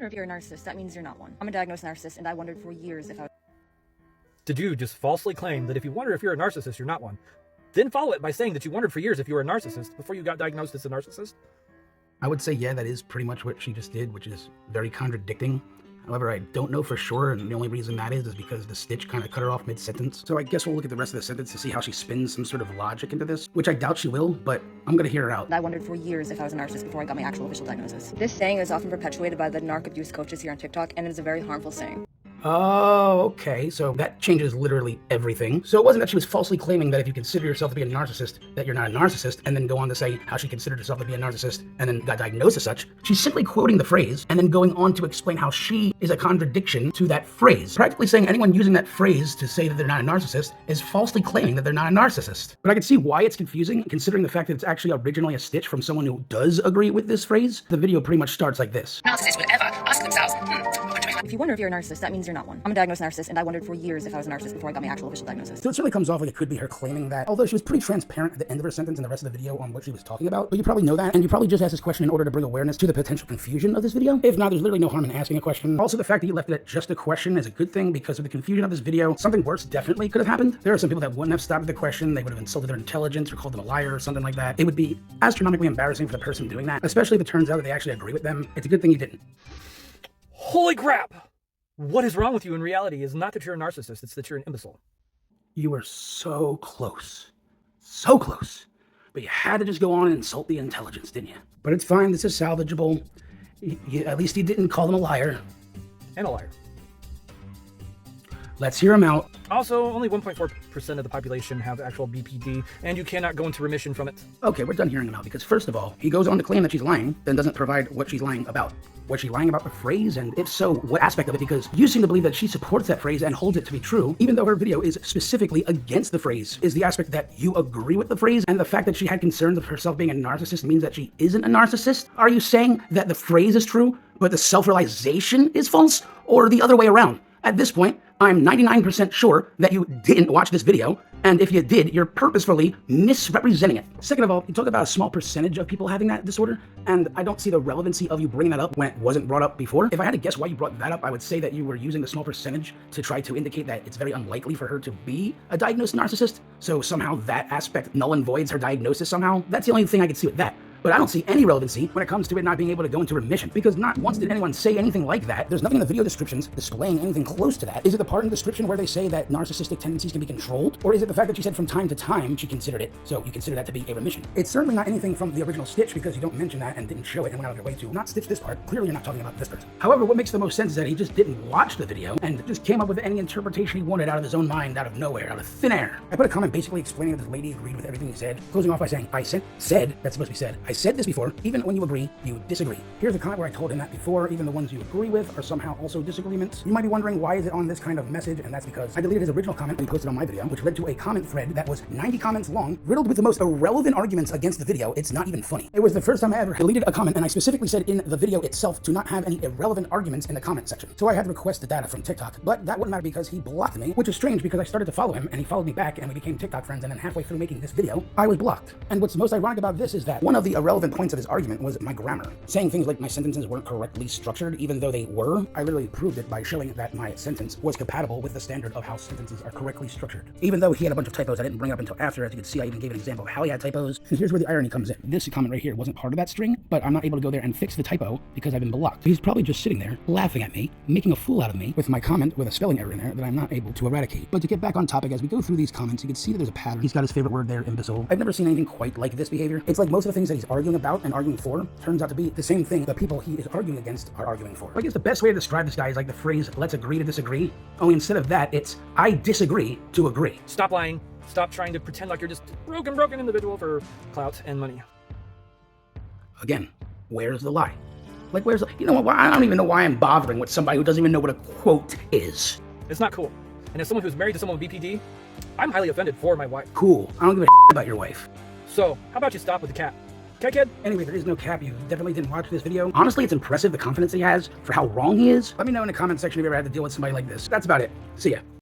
wonder if you're a narcissist. That means you're not one. I'm a diagnosed narcissist, and I wondered for years if I... Did you just falsely claim that if you wonder if you're a narcissist, you're not one? Then follow it by saying that you wondered for years if you were a narcissist before you got diagnosed as a narcissist? I would say, yeah, that is pretty much what she just did, which is very contradicting. However, I don't know for sure, and the only reason that is because the stitch kind of cut her off mid-sentence. So I guess we'll look at the rest of the sentence to see how she spins some sort of logic into this, which I doubt she will, but I'm gonna hear her out. I wondered for years if I was a narcissist before I got my actual official diagnosis. This saying is often perpetuated by the narc abuse coaches here on TikTok, and it is a very harmful saying. Oh, okay, so that changes literally everything. So it wasn't that she was falsely claiming that if you consider yourself to be a narcissist, that you're not a narcissist, and then go on to say how she considered herself to be a narcissist and then got diagnosed as such. She's simply quoting the phrase and then going on to explain how she is a contradiction to that phrase. Practically saying anyone using that phrase to say that they're not a narcissist is falsely claiming that they're not a narcissist. But I can see why it's confusing, considering the fact that it's actually originally a stitch from someone who does agree with this phrase. The video pretty much starts like this. Narcissists would ever ask themselves, If you wonder if you're a narcissist, that means you're not one. I'm a diagnosed narcissist, and I wondered for years if I was a narcissist before I got my actual official diagnosis. So it certainly comes off like it could be her claiming that, although she was pretty transparent at the end of her sentence and the rest of the video on what she was talking about. But you probably know that, and you probably just asked this question in order to bring awareness to the potential confusion of this video. If not, there's literally no harm in asking a question. Also, the fact that you left it at just a question is a good thing, because of the confusion of this video, something worse definitely could have happened. There are some people that wouldn't have stopped at the question. They would have insulted their intelligence or called them a liar or something like that. It would be astronomically embarrassing for the person doing that, especially if it turns out that they actually agree with them. It's a good thing you didn't. Holy crap! What is wrong with you in reality is not that you're a narcissist, it's that you're an imbecile. You were so close. So close. But you had to just go on and insult the intelligence, didn't you? But it's fine. This is salvageable. At least you didn't call them a liar. And a liar. Let's hear him out. Also, only 1.4% of the population have actual BPD, and you cannot go into remission from it. Okay, we're done hearing him out, because first of all, he goes on to claim that she's lying, then doesn't provide what she's lying about. Was she lying about the phrase? And if so, what aspect of it? Because you seem to believe that she supports that phrase and holds it to be true, even though her video is specifically against the phrase. Is the aspect that you agree with the phrase, and the fact that she had concerns of herself being a narcissist means that she isn't a narcissist? Are you saying that the phrase is true, but the self-realization is false, or the other way around? At this point, I'm 99% sure that you didn't watch this video, and if you did, you're purposefully misrepresenting it. Second of all, you talk about a small percentage of people having that disorder, and I don't see the relevancy of you bringing that up when it wasn't brought up before. If I had to guess why you brought that up, I would say that you were using the small percentage to try to indicate that it's very unlikely for her to be a diagnosed narcissist, so somehow that aspect null and voids her diagnosis somehow. That's the only thing I could see with that. But I don't see any relevancy when it comes to it not being able to go into remission, because not once did anyone say anything like that. There's nothing in the video descriptions displaying anything close to that. Is it the part in the description where they say that narcissistic tendencies can be controlled? Or is it the fact that she said from time to time she considered it, so you consider that to be a remission? It's certainly not anything from the original stitch, because you don't mention that and didn't show it and went out of your way to not stitch this part. Clearly you're not talking about this person. However, what makes the most sense is that he just didn't watch the video and just came up with any interpretation he wanted out of his own mind, out of nowhere, out of thin air. I put a comment basically explaining that this lady agreed with everything he said, closing off by saying, that's supposed to be said, I said this before, even when you agree, you disagree. Here's a comment where I told him that before, even the ones you agree with are somehow also disagreements. You might be wondering, why is it on this kind of message? And that's because I deleted his original comment and posted on my video, which led to a comment thread that was 90 comments long, riddled with the most irrelevant arguments against the video. It's not even funny. It was the first time I ever deleted a comment, and I specifically said in the video itself to not have any irrelevant arguments in the comment section. So I had to request the data from TikTok, but that wouldn't matter because he blocked me, which is strange because I started to follow him and he followed me back and we became TikTok friends, and then halfway through making this video, I was blocked. And what's most ironic about this is that one of the irrelevant points of his argument was my grammar. Saying things like my sentences weren't correctly structured, even though they were. I literally proved it by showing that my sentence was compatible with the standard of how sentences are correctly structured. Even though he had a bunch of typos I didn't bring up until after. As you can see, I even gave an example of how he had typos. And here's where the irony comes in. This comment right here wasn't part of that string, but I'm not able to go there and fix the typo because I've been blocked. He's probably just sitting there laughing at me, making a fool out of me with my comment with a spelling error in there that I'm not able to eradicate. But to get back on topic, as we go through these comments, you can see that there's a pattern. He's got his favorite word there, imbecile. I've never seen anything quite like this behavior. It's like most of the things that he's arguing about and arguing for turns out to be the same thing the people he is arguing against are arguing for. I guess the best way to describe this guy is like the phrase, let's agree to disagree. Only instead of that, it's, I disagree to agree. Stop lying. Stop trying to pretend like you're just broken individual for clout and money. Again, where's the lie? Like, where's the, you know what, I don't even know why I'm bothering with somebody who doesn't even know what a quote is. It's not cool. And as someone who's married to someone with BPD, I'm highly offended for my wife. Cool. I don't give a about your wife. So, how about you stop with the cat? Okay, kid? Anyway, there is no cap. You definitely didn't watch this video. Honestly, it's impressive the confidence he has for how wrong he is. Let me know in the comment section if you ever had to deal with somebody like this. That's about it. See ya.